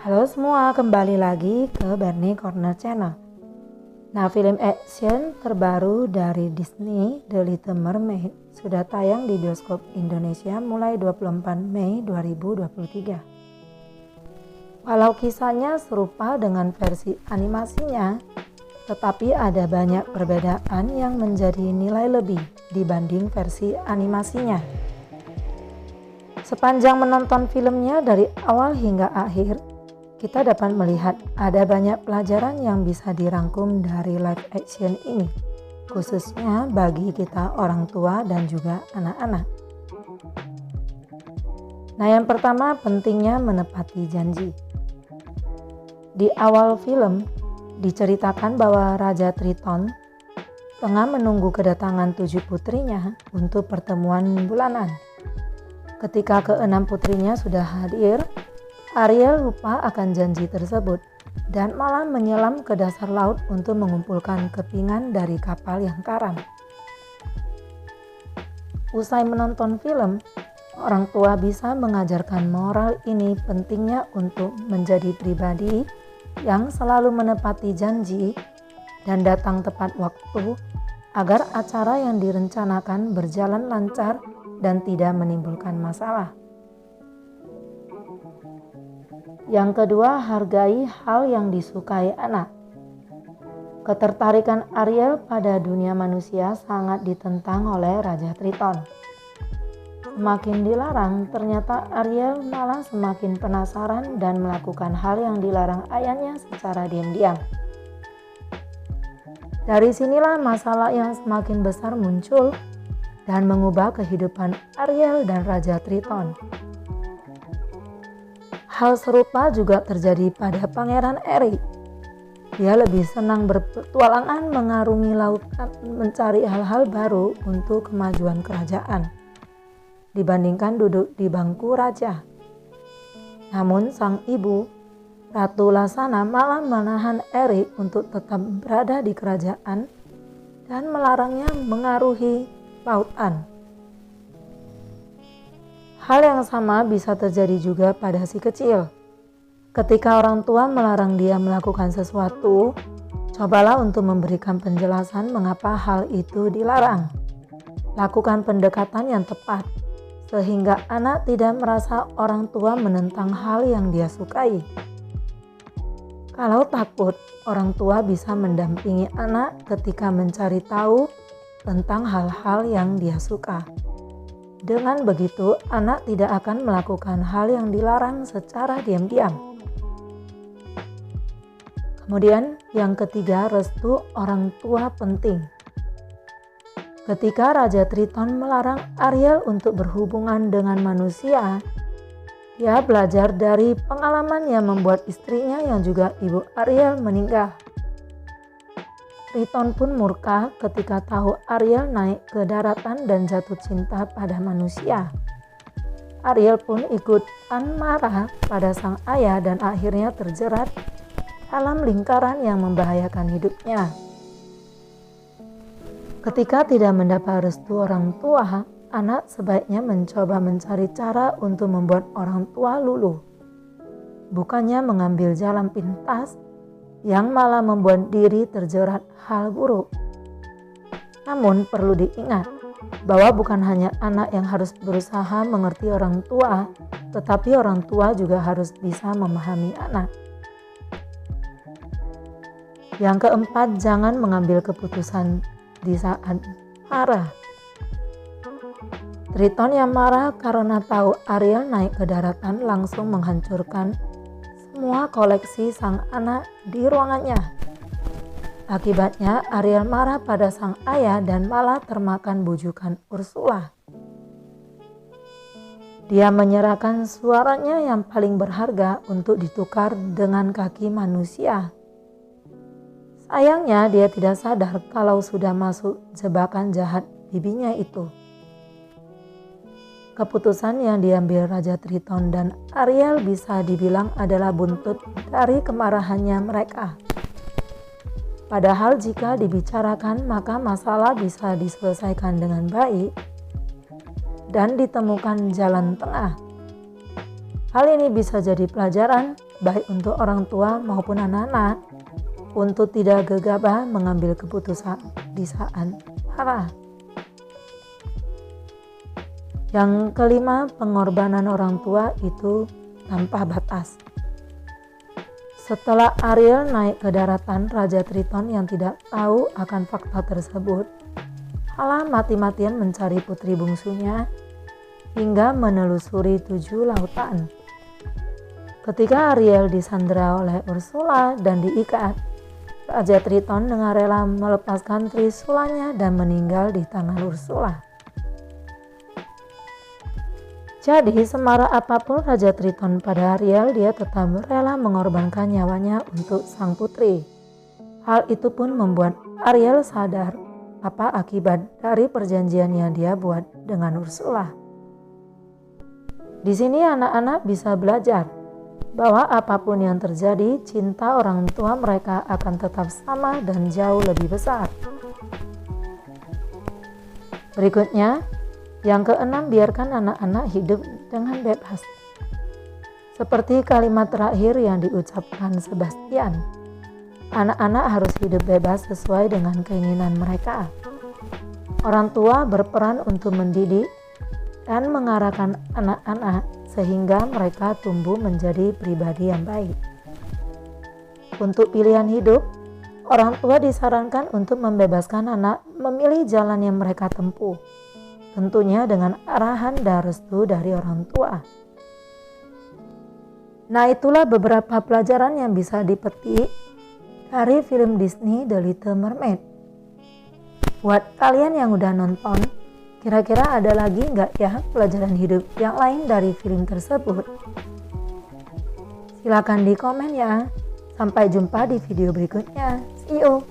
Halo semua, kembali lagi ke Bernie Corner Channel. Nah, film action terbaru dari Disney, The Little Mermaid, sudah tayang di bioskop Indonesia mulai 24 Mei 2023. Walau kisahnya serupa dengan versi animasinya, tetapi ada banyak perbedaan yang menjadi nilai lebih dibanding versi animasinya. Sepanjang menonton filmnya dari awal hingga akhir, kita dapat melihat ada banyak pelajaran yang bisa dirangkum dari live action ini, khususnya bagi kita orang tua dan juga anak-anak. Nah, yang pertama pentingnya menepati janji. Di awal film diceritakan bahwa Raja Triton tengah menunggu kedatangan 7 putrinya untuk pertemuan bulanan. Ketika ke-6 putrinya sudah hadir, Ariel lupa akan janji tersebut dan malah menyelam ke dasar laut untuk mengumpulkan kepingan dari kapal yang karam. Usai menonton film, orang tua bisa mengajarkan moral ini pentingnya untuk menjadi pribadi yang selalu menepati janji dan datang tepat waktu agar acara yang direncanakan berjalan lancar dan tidak menimbulkan masalah. Yang kedua, hargai hal yang disukai anak. Ketertarikan Ariel pada dunia manusia sangat ditentang oleh Raja Triton. Semakin dilarang, ternyata Ariel malah semakin penasaran dan melakukan hal yang dilarang ayahnya secara diam-diam. Dari sinilah masalah yang semakin besar muncul dan mengubah kehidupan Ariel dan Raja Triton. Hal serupa juga terjadi pada Pangeran Eric. Dia lebih senang berpetualangan mengarungi lautan mencari hal-hal baru untuk kemajuan kerajaan dibandingkan duduk di bangku raja. Namun sang ibu, Ratu Lassana, malah menahan Eric untuk tetap berada di kerajaan dan melarangnya mengarungi lautan. Hal yang sama bisa terjadi juga pada si kecil. Ketika orang tua melarang dia melakukan sesuatu, cobalah untuk memberikan penjelasan mengapa hal itu dilarang. Lakukan pendekatan yang tepat, sehingga anak tidak merasa orang tua menentang hal yang dia sukai. Kalau takut, orang tua bisa mendampingi anak ketika mencari tahu tentang hal-hal yang dia suka. Dengan begitu, anak tidak akan melakukan hal yang dilarang secara diam-diam. Kemudian, yang ketiga, restu orang tua penting. Ketika Raja Triton melarang Ariel untuk berhubungan dengan manusia, dia belajar dari pengalaman yang membuat istrinya yang juga ibu Ariel meninggal. Triton pun murka ketika tahu Ariel naik ke daratan dan jatuh cinta pada manusia. Ariel pun ikutan marah pada sang ayah dan akhirnya terjerat dalam lingkaran yang membahayakan hidupnya. Ketika tidak mendapat restu orang tua, anak sebaiknya mencoba mencari cara untuk membuat orang tua luluh, bukannya mengambil jalan pintas yang malah membuat diri terjerat hal buruk. Namun perlu diingat bahwa bukan hanya anak yang harus berusaha mengerti orang tua, tetapi orang tua juga harus bisa memahami anak. Yang keempat, jangan mengambil keputusan di saat marah. Triton yang marah karena tahu Ariel naik ke daratan langsung menghancurkan semua koleksi sang anak di ruangannya. Akibatnya Ariel marah pada sang ayah dan malah termakan bujukan Ursula. Dia menyerahkan suaranya yang paling berharga untuk ditukar dengan kaki manusia. Sayangnya dia tidak sadar kalau sudah masuk jebakan jahat bibinya itu. Keputusan yang diambil Raja Triton dan Ariel bisa dibilang adalah buntut dari kemarahannya mereka. Padahal jika dibicarakan maka masalah bisa diselesaikan dengan baik dan ditemukan jalan tengah. Hal ini bisa jadi pelajaran baik untuk orang tua maupun anak-anak untuk tidak gegabah mengambil keputusan di saat marah. Yang kelima, pengorbanan orang tua itu tanpa batas. Setelah Ariel naik ke daratan, Raja Triton yang tidak tahu akan fakta tersebut malah mati-matian mencari putri bungsunya hingga menelusuri 7 lautan. Ketika Ariel disandera oleh Ursula dan diikat, Raja Triton dengan rela melepaskan trisulanya dan meninggal di tangan Ursula. Jadi semarak apapun Raja Triton pada Ariel, dia tetap rela mengorbankan nyawanya untuk sang putri. Hal itu pun membuat Ariel sadar apa akibat dari perjanjian yang dia buat dengan Ursula. Di sini anak-anak bisa belajar bahwa apapun yang terjadi, cinta orang tua mereka akan tetap sama dan jauh lebih besar. Berikutnya, yang keenam, biarkan anak-anak hidup dengan bebas. Seperti kalimat terakhir yang diucapkan Sebastian, anak-anak harus hidup bebas sesuai dengan keinginan mereka. Orang tua berperan untuk mendidik dan mengarahkan anak-anak sehingga mereka tumbuh menjadi pribadi yang baik. Untuk pilihan hidup, orang tua disarankan untuk membebaskan anak memilih jalan yang mereka tempuh, tentunya dengan arahan dan restu dari orang tua. Nah, itulah beberapa pelajaran yang bisa dipetik dari film Disney The Little Mermaid. Buat kalian yang udah nonton, kira-kira ada lagi nggak ya pelajaran hidup yang lain dari film tersebut? Silakan di komen ya. Sampai jumpa di video berikutnya. See you.